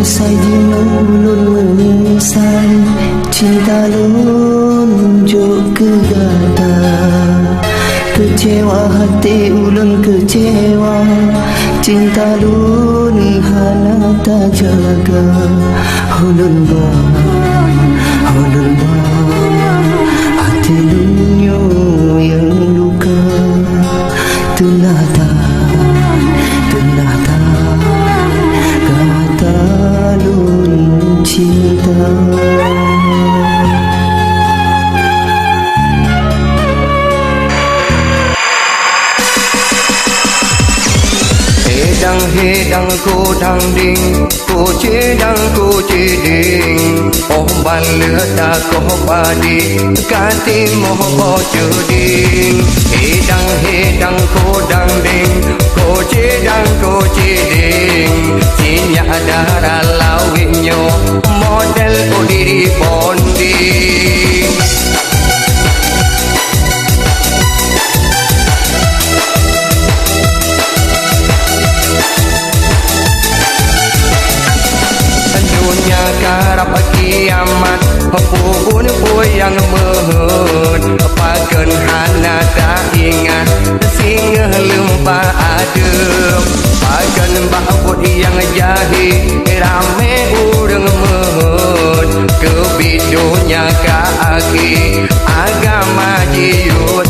Usai ulun menyesal, cinta lunjuk ke gata. Kecewa hati ulun kecewa, cinta lun hana tak jaga. Ulun ba hati lunyo yang luka. Telah kata lun cinta. Hedang cô đang đinh, cô chế đinh. Ôm bàn lửa ta có ba đi, cả tim mồ bỏ chờ đinh. Hedang cô đang đinh, cô chế đinh. Chỉ nhà darah lawinyo, model cô diri bonding. Karap kiamat pupun yang mehut paken hana tak ingat singa lempa adem paken bakut yang jahil rame urang mehut ke bidunya ka aki agama jiut.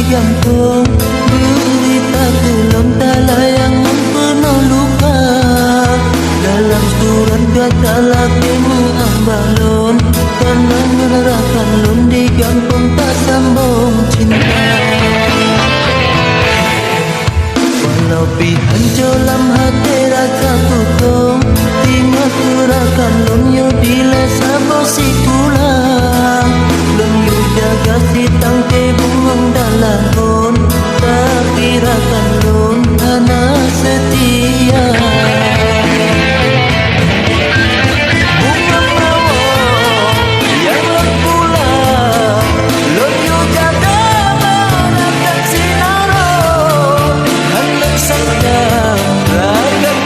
Gantung berita gelantala yang penuh luka. Dalam surat kata lakimu ambalon, karena menerahkan lun digantung tak sambung cinta. Walau pihan dalam hati rasa tutung, tinggal gerakan lunyo bila sabok si pulang. Lunyo jaga si tangke bungong dalam pun, tapi rakan lun hana setia. Bunga mawar yang lun pulang, lunyo jaga merakan sinaro. Hendak sedang rakan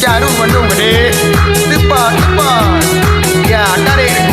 Jaru Bandung gede. Tepat, tepat. Ya, tarik aku.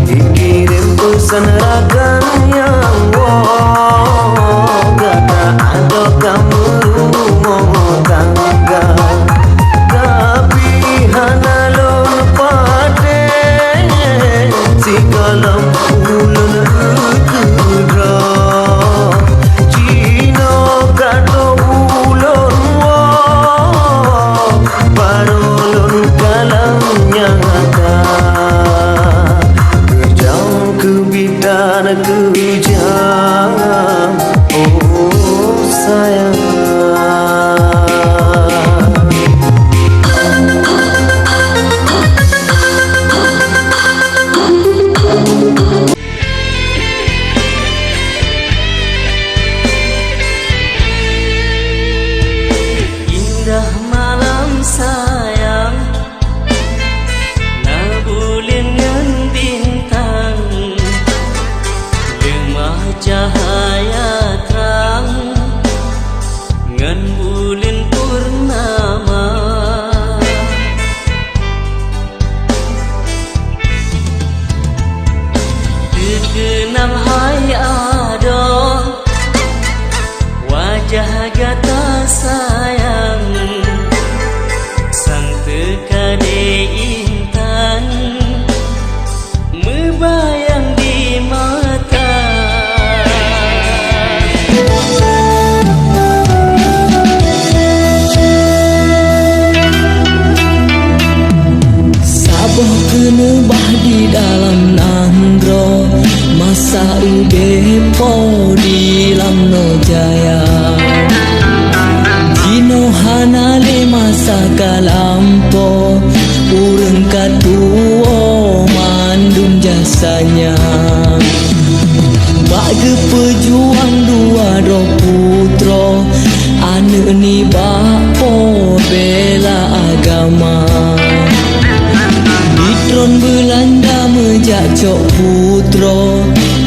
Dikirim pesan rakan yang gata ada kamu rumah tangga tapi hanalon pade si kalam ulun kudra Cino kato ulun parolun kalam nyata kebidan kejam oh sayang indah malam sayang nabulin ngan bintang lemah cahaya terang ngan bulin purnama terkenang hai ado wajah gata sayang sang tekade intan membayang di mata saboh kena bah di dalam nandro masa udepo di lamno jaya Dino hanale masa kalampo urang katuo mandum jasanya bagi pejuang dua do putro anu ni bapo bela agama Mitron Belanda mejak cok putro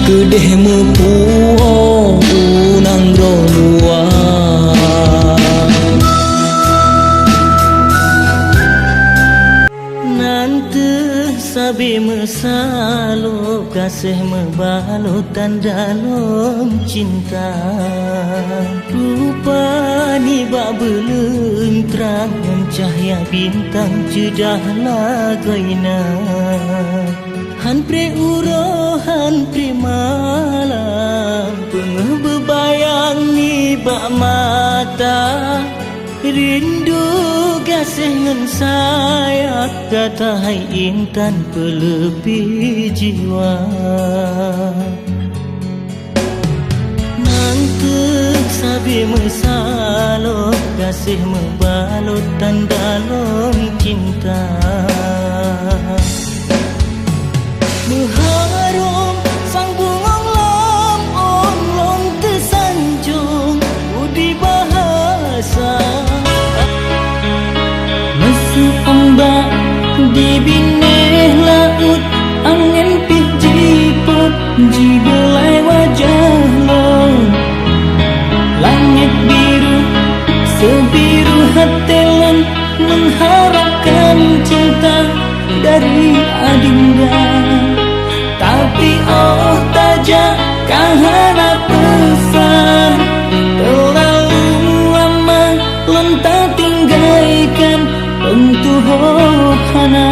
kedeh mepuo unang rolua nanti sabi mesalo kasih membalutan dalam cinta rupa ni bak belum terang cahaya bintang jedah lagaina han pre uro han pre malam pengeh bebayang ni bak mata rindu kasih ngan saya kata hai intan pelepi jiwa nanti sabi mesalo kasih membalutan dalam cinta mengharum sang bungong lam on tersanjung budi bahasa mesu ombak di binih laut angin piji Jibelai wajah lo, langit biru, sebiru hati lon, mengharapkan cinta dari adinda. Tapi oh tajak kahana pesan, terlalu lama lon tak tinggalkan pentuh hana.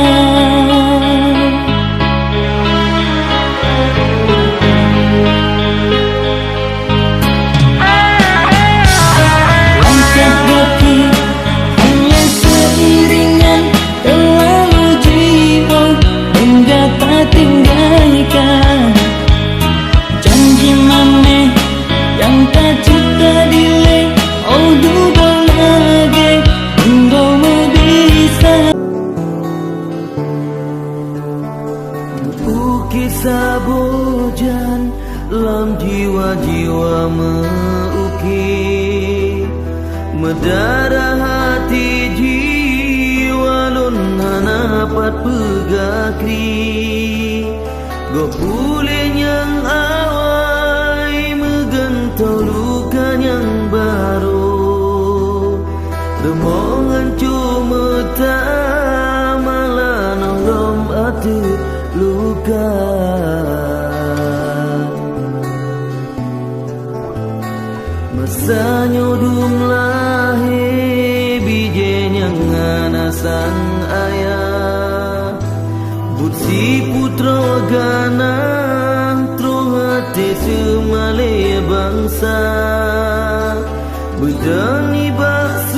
Kisah bojan lam jiwa-jiwa meukir, medara hati jiwa lon hanapat pegakri. Go pulih yang awai megentau luka yang baru, remongan cuma tak malah nolom hati luka. Masa nyodum lahir bijen yang ngana sang ayah, butsi putra gana tro hati semale bangsa, bedani baksa